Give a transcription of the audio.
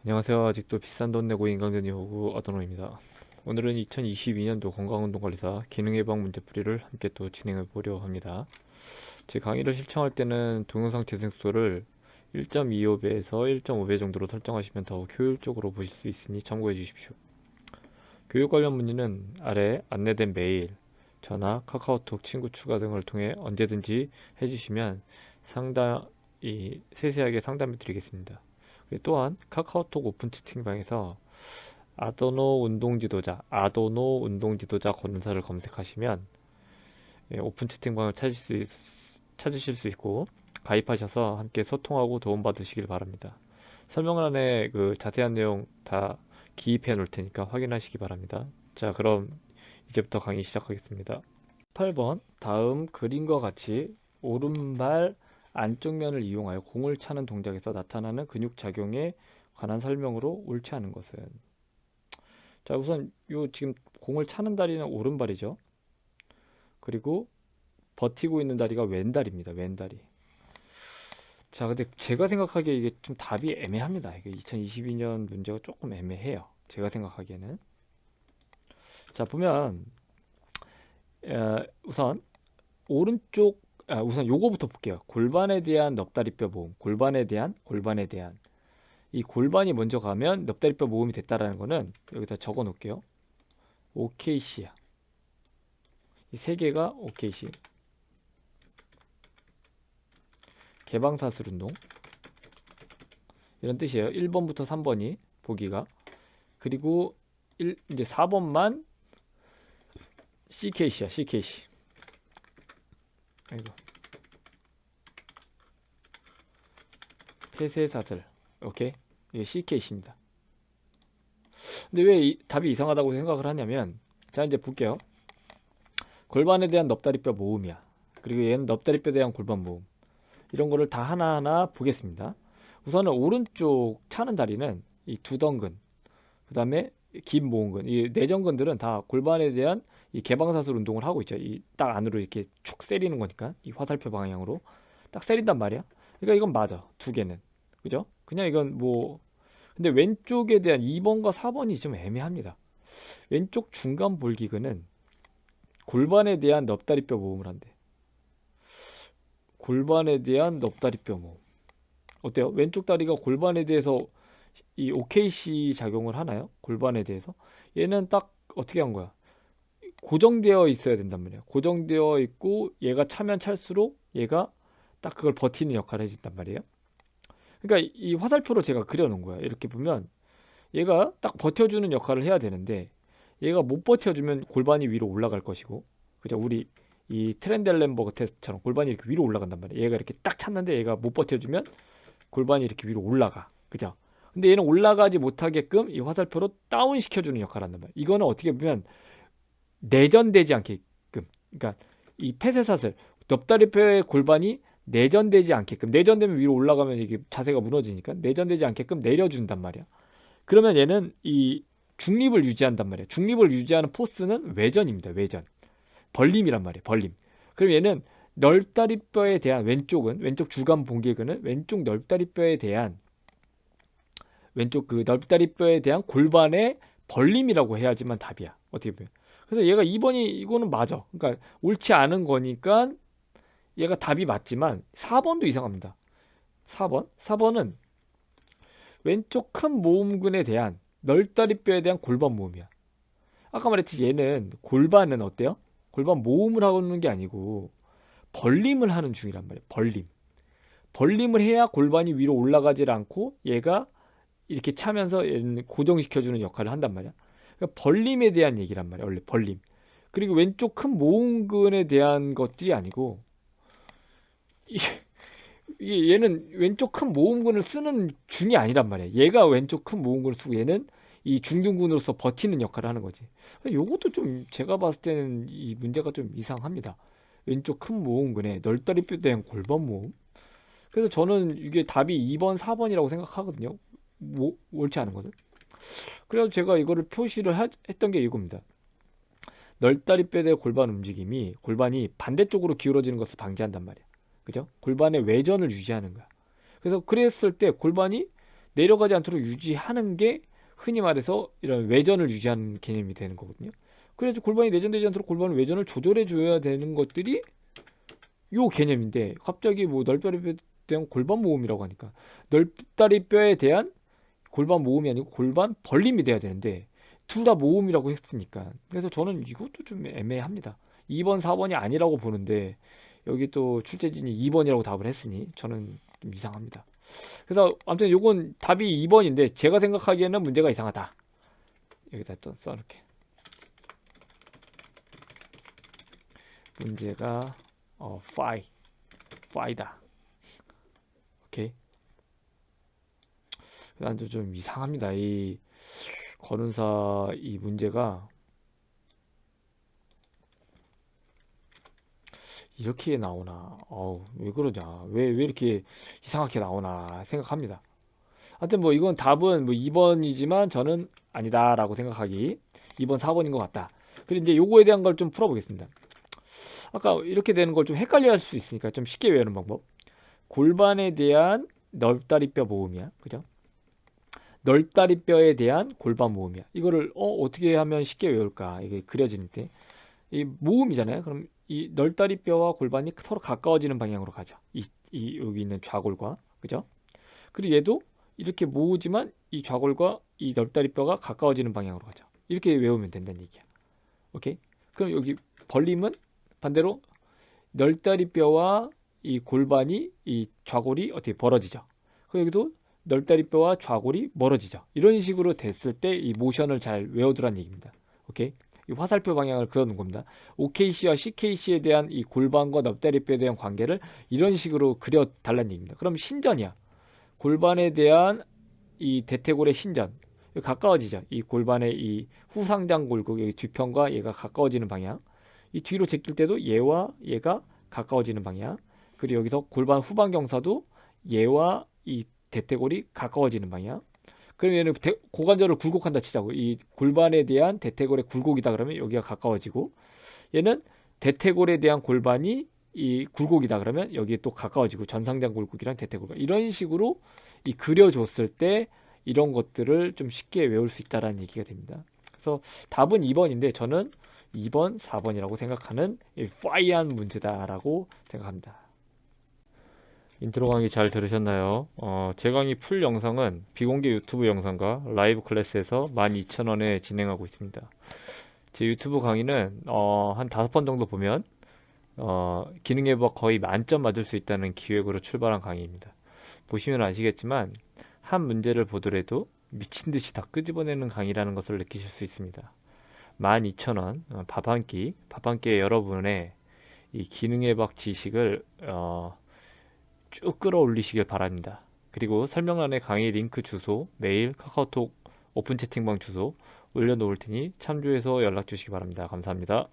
안녕하세요. 아직도 비싼 돈 내고 인강전이 오고 아도노입니다. 오늘은 2022년도 건강운동관리사 기능예방 문제풀이를 함께 또 진행해 보려 합니다. 제 강의를 신청할 때는 동영상 재생속도를 1.25배에서 1.5배 정도로 설정하시면 더 효율적으로 보실 수 있으니 참고해 주십시오. 교육 관련 문의는 아래 안내된 메일, 전화, 카카오톡, 친구 추가 등을 통해 언제든지 해주시면 상담이 세세하게 상담해 드리겠습니다. 또한 카카오톡 오픈 채팅방에서 아도노 운동지도자 권사를 검색하시면 오픈 채팅방을 찾으실 수 있고 가입하셔서 함께 소통하고 도움받으시길 바랍니다. 설명란에 그 자세한 내용 다 기입해 놓을 테니까 확인하시기 바랍니다. 자, 그럼 이제부터 강의 시작하겠습니다. 8번 다음 그림과 같이 오른발 안쪽 면을 이용하여 공을 차는 동작에서 나타나는 근육 작용에 관한 설명으로 옳지 않은 것은. 자, 우선 요 지금 공을 차는 다리는 오른발이죠. 그리고 버티고 있는 다리가 왼다리입니다. 왼다리. 자, 근데 제가 생각하기에 이게 좀 답이 애매합니다. 이게 2022년 문제가 조금 애매해요. 제가 생각하기에는. 자, 보면 우선 오른쪽 우선 요거부터 볼게요. 골반에 대한 넙다리뼈 모음, 골반에 대한 이 골반이 먼저 가면 넙다리뼈 모음이 됐다라는 거는 여기다 적어 놓을게요. OKC야. 이 세 개가 OKC. 개방사슬 운동. 이런 뜻이에요. 1번부터 3번이 보기가. 그리고 이제 4번만 CKC야, CKC. 아이고. 폐쇄사슬. 오케이. 이게 CKC입니다. 근데 왜 답이 이상하다고 생각을 하냐면, 자, 이제 볼게요. 골반에 대한 넙다리뼈 모음이야. 그리고 얘는 넙다리뼈에 대한 골반 모음. 이런 거를 다 하나하나 보겠습니다. 우선은 오른쪽 차는 다리는 이 두덩근, 그 다음에 긴 모음근, 이 내전근들은 다 골반에 대한 이 개방사슬 운동을 하고 있죠. 이 딱 안으로 이렇게 축 세리는 거니까 이 화살표 방향으로 딱 세린단 말이야. 그러니까 이건 맞아. 두 개는. 그죠? 그냥 이건 뭐 근데 왼쪽에 대한 2번과 4번이 좀 애매합니다. 왼쪽 중간 볼기근은 골반에 대한 넙다리뼈 모음을 한대. 골반에 대한 넙다리뼈 모음. 어때요? 왼쪽 다리가 골반에 대해서 이 OKC 작용을 하나요? 골반에 대해서? 얘는 딱 어떻게 한 거야? 고정되어 있어야 된단 말이야. 고정되어 있고 얘가 차면 찰수록 얘가 딱 그걸 버티는 역할을 해준단 말이에요. 그러니까 이 화살표로 제가 그려놓은 거야. 이렇게 보면 얘가 딱 버텨주는 역할을 해야 되는데 얘가 못 버텨주면 골반이 위로 올라갈 것이고, 그죠? 우리 이 트렌델렌버그 테스트처럼 골반이 이렇게 위로 올라간단 말이야. 얘가 이렇게 딱 찼는데 얘가 못 버텨주면 골반이 이렇게 위로 올라가. 그죠? 근데 얘는 올라가지 못하게끔 이 화살표로 다운 시켜주는 역할을 한단 말이야. 이거는 어떻게 보면 내전되지 않게끔, 그러니까 이 폐쇄사슬 넙다리뼈의 골반이 내전되지 않게끔, 내전되면 위로 올라가면 이게 자세가 무너지니까 내전되지 않게끔 내려준단 말이야. 그러면 얘는 이 중립을 유지한단 말이야. 중립을 유지하는 포스는 외전입니다. 외전. 벌림이란 말이에요. 벌림. 그럼 얘는 널다리뼈에 대한 왼쪽 주간 봉개근은 왼쪽 널다리뼈에 대한 왼쪽 그 널다리뼈에 대한 골반의 벌림이라고 해야지만 답이야. 어떻게 보면. 그래서 얘가 2번이 이거는 맞아. 그러니까 옳지 않은 거니까 얘가 답이 맞지만 4번도 이상합니다. 4번은 왼쪽 큰 모음근에 대한 널다리뼈에 대한 골반 모음이야. 아까 말했듯이 얘는 골반은 어때요? 골반 모음을 하는 게 아니고 벌림을 하는 중이란 말이에요. 벌림. 벌림을 해야 골반이 위로 올라가질 않고 얘가 이렇게 차면서 얘는 고정시켜주는 역할을 한단 말이야. 그러니까 벌림에 대한 얘기란 말이야. 원래 벌림. 그리고 왼쪽 큰 모음근에 대한 것들이 아니고 얘는 왼쪽 큰 모음근을 쓰는 중이 아니란 말이야. 얘가 왼쪽 큰 모음근을 쓰고 얘는 이 중둔근으로서 버티는 역할을 하는 거지. 요것도 좀 제가 봤을 때는 이 문제가 좀 이상합니다. 왼쪽 큰 모음근에 널다리뼈에 대한 골반 모음. 그래서 저는 이게 답이 2번, 4번이라고 생각하거든요. 옳지 않은 거든. 그래서 제가 이거를 표시를 했던 게 이겁니다. 널다리뼈에 대한 골반 움직임이 골반이 반대쪽으로 기울어지는 것을 방지한단 말이야. 그죠? 골반의 외전을 유지하는 거야. 그래서 그랬을 때 골반이 내려가지 않도록 유지하는 게 흔히 말해서 이런 외전을 유지하는 개념이 되는 거거든요. 그래서 골반이 내전되지 않도록 골반 외전을 조절해 줘야 되는 것들이 요 개념인데, 갑자기 뭐 넓다리뼈에 대한 골반 모음이라고 하니까, 넓다리뼈에 대한 골반 모음이 아니고 골반 벌림이 돼야 되는데 둘 다 모음이라고 했으니까, 그래서 저는 이것도 좀 애매합니다. 2번 4번이 아니라고 보는데 여기 또 출제진이 2번이라고 답을 했으니 저는 좀 이상합니다. 그래서 아무튼 요건 답이 2번인데 제가 생각하기에는 문제가 이상하다. 여기다 또 써놓게. 문제가 파이다. 오케이. 난 좀 이상합니다. 이 거론사 이 문제가 이렇게 나오나? 왜 그러냐? 왜 이렇게 이상하게 나오나 생각합니다. 하여튼 뭐 이건 답은 뭐 2번이지만 저는 아니다라고 생각하기. 2번, 4번인 것 같다. 그리고 이제 요거에 대한 걸 좀 풀어보겠습니다. 아까 이렇게 되는 걸 좀 헷갈려 할 수 있으니까 좀 쉽게 외우는 방법. 골반에 대한 넓다리뼈 모음이야. 그죠? 넓다리뼈에 대한 골반 모음이야. 이거를 어떻게 하면 쉽게 외울까? 이게 그려지는데 이 모음이잖아요. 그럼 이 넓다리뼈와 골반이 서로 가까워지는 방향으로 가죠. 이 여기 있는 좌골과, 그죠? 그리고 얘도 이렇게 모으지만 이 좌골과 이 넓다리뼈가 가까워지는 방향으로 가죠. 이렇게 외우면 된다는 얘기야. 오케이? 그럼 여기 벌림은 반대로 넓다리뼈와 이 골반이 이 좌골이 어떻게 벌어지죠. 그리고 여기도 넓다리뼈와 좌골이 멀어지죠. 이런 식으로 됐을 때 이 모션을 잘 외워두라는 얘기입니다. 오케이? 이 화살표 방향을 그려놓은 겁니다. OKC와 CKC에 대한 이 골반과 넓다리뼈에 대한 관계를 이런 식으로 그려달라는 얘기입니다. 그럼 신전이야. 골반에 대한 이 대퇴골의 신전. 가까워지죠. 이 골반의 이 후상장 골격, 여기 뒤편과 얘가 가까워지는 방향. 이 뒤로 제낄 때도 얘와 얘가 가까워지는 방향. 그리고 여기서 골반 후방 경사도 얘와 이 대퇴골이 가까워지는 방향. 그럼 얘는 고관절을 굴곡한다 치자고. 이 골반에 대한 대퇴골의 굴곡이다 그러면 여기가 가까워지고, 얘는 대퇴골에 대한 골반이 이 굴곡이다 그러면 여기에 또 가까워지고, 전상장 굴곡이랑 대퇴골, 이런 식으로 이 그려줬을 때 이런 것들을 좀 쉽게 외울 수 있다라는 얘기가 됩니다. 그래서 답은 2번인데 저는 2번, 4번이라고 생각하는 파이한 문제다라고 생각합니다. 인트로 강의 잘 들으셨나요? 제 강의 풀 영상은 비공개 유튜브 영상과 라이브 클래스에서 12,000원에 진행하고 있습니다. 제 유튜브 강의는 한 5번 정도 보면 기능예부가 거의 만점 맞을 수 있다는 기획으로 출발한 강의입니다. 보시면 아시겠지만 한 문제를 보더라도 미친듯이 다 끄집어내는 강의라는 것을 느끼실 수 있습니다. 12,000원 밥 한 끼에 여러분의 이 기능예박 지식을 쭉 끌어올리시길 바랍니다. 그리고 설명란에 강의 링크 주소, 메일, 카카오톡 오픈 채팅방 주소 올려놓을 테니 참조해서 연락 주시기 바랍니다. 감사합니다.